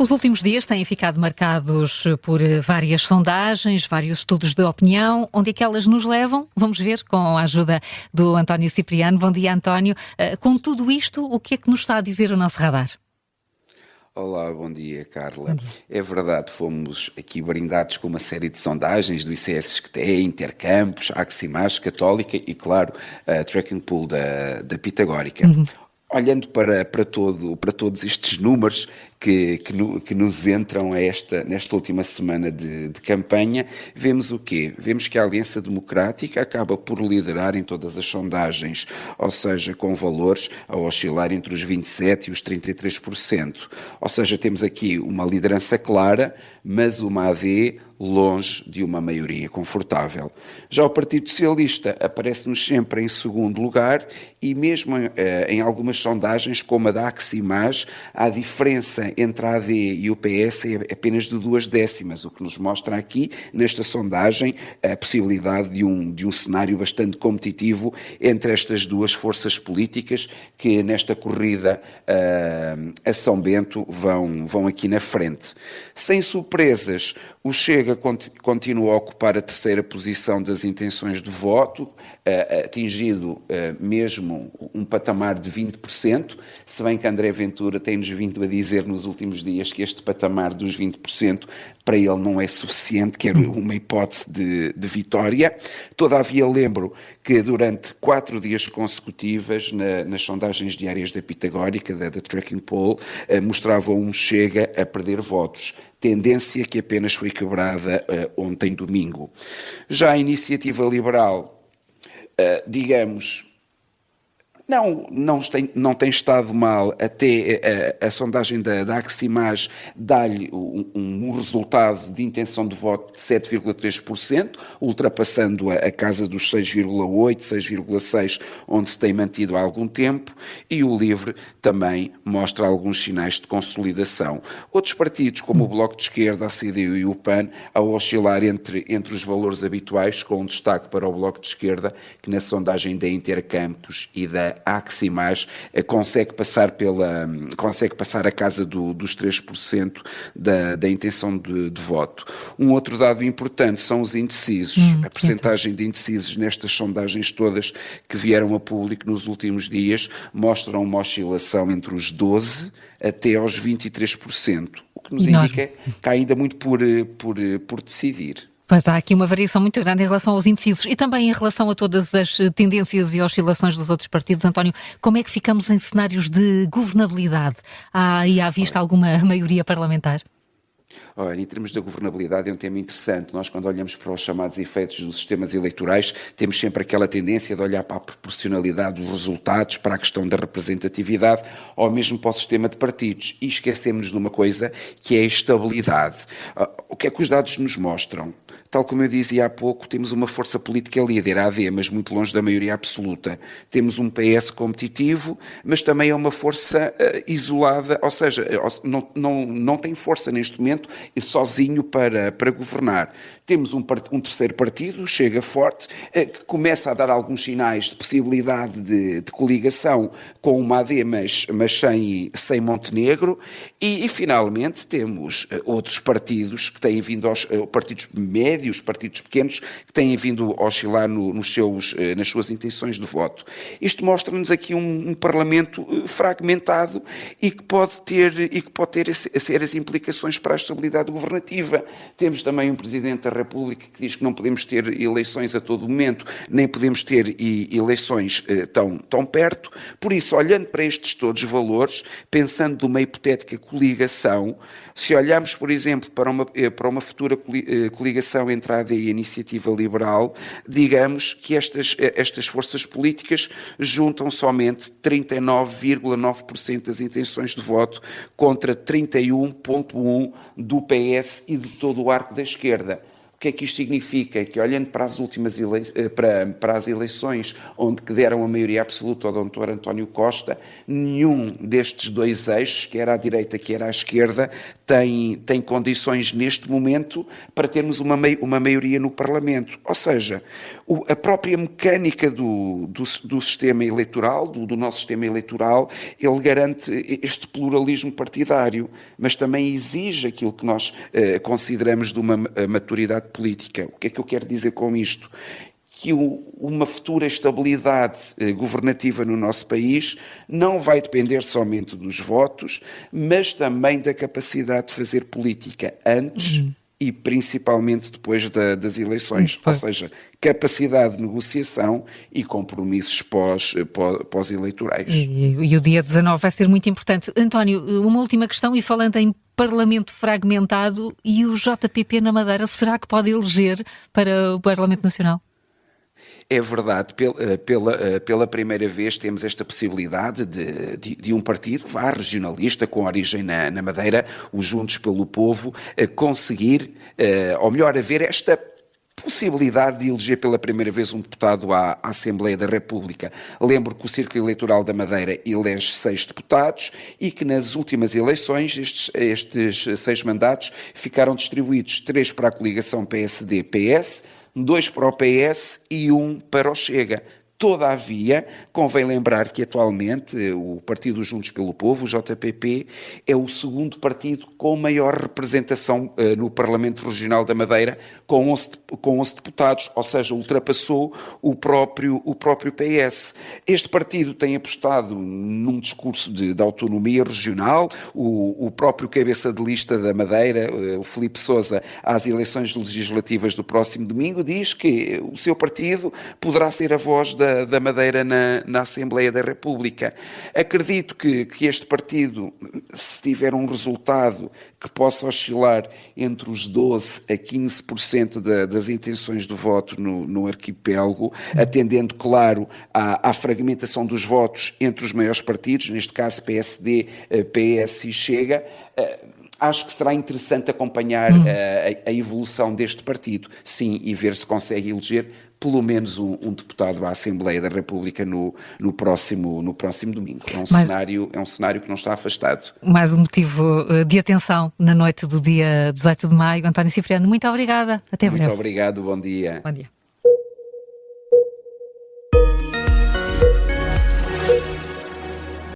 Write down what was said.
Os últimos dias têm ficado marcados por várias sondagens, vários estudos de opinião. Onde é que elas nos levam? Vamos ver com a ajuda do António Cipriano. Bom dia, António. Com tudo isto, o que é que nos está a dizer o nosso radar? Olá, bom dia, Carla. Bom dia. É verdade, fomos aqui brindados com uma série de sondagens do ICS-SCTE, Intercampos, Aximage, Católica e, claro, a Tracking Pool da Pitagórica. Olhando para todos estes números que nos entram nesta última semana de campanha, vemos o quê? Vemos que a Aliança Democrática acaba por liderar em todas as sondagens, ou seja, com valores a oscilar entre os 27% e os 33%. Ou seja, temos aqui uma liderança clara, mas uma AD longe de uma maioria confortável. Já o Partido Socialista aparece-nos sempre em segundo lugar e mesmo em algumas sondagens, como a da Aximage, a diferença entre a AD e o PS é apenas de 0,2, o que nos mostra aqui, nesta sondagem, a possibilidade de um cenário bastante competitivo entre estas duas forças políticas que nesta corrida a São Bento vão aqui na frente. Sem surpresas, o Chega continua a ocupar a terceira posição das intenções de voto, atingido mesmo um patamar de 20%, se bem que André Ventura tem-nos vindo a dizer nos últimos dias que este patamar dos 20% para ele não é suficiente, quer uma hipótese de vitória. Todavia lembro que durante 4 dias consecutivas, nas sondagens diárias da Pitagórica, da Tracking Poll, mostravam um Chega a perder votos, tendência que apenas foi quebrada ontem domingo. Já a Iniciativa Liberal, digamos, não tem estado mal, até a sondagem da Aximage dá-lhe um resultado de intenção de voto de 7,3%, ultrapassando a casa dos 6,8%, 6,6%, onde se tem mantido há algum tempo, e o LIVRE também mostra alguns sinais de consolidação. Outros partidos, como o Bloco de Esquerda, a CDU e o PAN, a oscilar entre os valores habituais, com um destaque para o Bloco de Esquerda, que na sondagem da Intercampos e da Aximage consegue passar a casa dos 3% da intenção de voto. Um outro dado importante são os indecisos. A percentagem de indecisos nestas sondagens todas que vieram a público nos últimos dias mostram uma oscilação entre os 12% até aos 23%, o que nos indica que há ainda muito por decidir. Pois há aqui uma variação muito grande em relação aos indecisos e também em relação a todas as tendências e oscilações dos outros partidos. António, como é que ficamos em cenários de governabilidade? Há aí à vista alguma maioria parlamentar? Olha, em termos da governabilidade é um tema interessante. Nós, quando olhamos para os chamados efeitos dos sistemas eleitorais, temos sempre aquela tendência de olhar para a proporcionalidade dos resultados, para a questão da representatividade, ou mesmo para o sistema de partidos. E esquecemos de uma coisa, que é a estabilidade. O que é que os dados nos mostram? Tal como eu dizia há pouco, temos uma força política líder, a AD, mas muito longe da maioria absoluta. Temos um PS competitivo, mas também é uma força isolada, ou seja, não tem força neste momento e sozinho para governar. Temos um terceiro partido, Chega Forte, que começa a dar alguns sinais de possibilidade de coligação com uma AD, mas sem Montenegro, e finalmente temos outros partidos que têm vindo partidos médios, partidos pequenos, que têm vindo a oscilar nas suas intenções de voto. Isto mostra-nos aqui um Parlamento fragmentado e que pode ter sérias implicações para a estabilidade governativa. Temos também um Presidente da República que diz que não podemos ter eleições a todo momento, nem podemos ter eleições tão perto. Por isso, olhando para estes todos valores, pensando numa hipotética coligação, se olharmos, por exemplo, para uma futura coligação entre a AD e a Iniciativa Liberal, digamos que estas forças políticas juntam somente 39,9% das intenções de voto contra 31,1% do PS e de todo o arco da esquerda. O que é que isto significa? Que olhando para as últimas para as eleições onde que deram a maioria absoluta ao Dr. António Costa, nenhum destes dois eixos, quer à direita, quer à esquerda, tem condições neste momento para termos uma maioria no Parlamento. Ou seja, a própria mecânica do sistema eleitoral, do nosso sistema eleitoral, ele garante este pluralismo partidário, mas também exige aquilo que nós consideramos de uma maturidade política. O que é que eu quero dizer com isto? Que uma futura estabilidade governativa no nosso país não vai depender somente dos votos, mas também da capacidade de fazer política antes e principalmente depois das eleições, ou seja, capacidade de negociação e compromissos pós-eleitorais. E o dia 19 vai ser muito importante. António, uma última questão, e falando em Parlamento fragmentado, e o JPP na Madeira, será que pode eleger para o Parlamento Nacional? É verdade, pela primeira vez temos esta possibilidade de um partido regionalista com origem na Madeira, o Juntos pelo Povo, conseguir, ou melhor, haver esta possibilidade de eleger pela primeira vez um deputado à Assembleia da República. Lembro que o Círculo Eleitoral da Madeira elege 6 deputados e que nas últimas eleições estes 6 mandatos ficaram distribuídos: 3 para a coligação PSD-PS, 2 para o PS e 1 para o Chega. Todavia, convém lembrar que atualmente o Partido Juntos pelo Povo, o JPP, é o segundo partido com maior representação no Parlamento Regional da Madeira, com 11 deputados, ou seja, ultrapassou o próprio PS. Este partido tem apostado num discurso de autonomia regional. O próprio cabeça de lista da Madeira, o Filipe Sousa, às eleições legislativas do próximo domingo, diz que o seu partido poderá ser a voz da Madeira na Assembleia da República. Acredito que este partido, se tiver um resultado que possa oscilar entre os 12% a 15% das intenções de voto no arquipélago, atendendo, claro, à fragmentação dos votos entre os maiores partidos, neste caso PSD, PS e Chega, acho que será interessante acompanhar a evolução deste partido, sim, e ver se consegue eleger pelo menos um deputado à Assembleia da República no próximo domingo. É um cenário que não está afastado. Mais um motivo de atenção na noite do dia 18 de maio. António Cipriano, muito obrigada. Até breve. Muito obrigado, bom dia. Bom dia.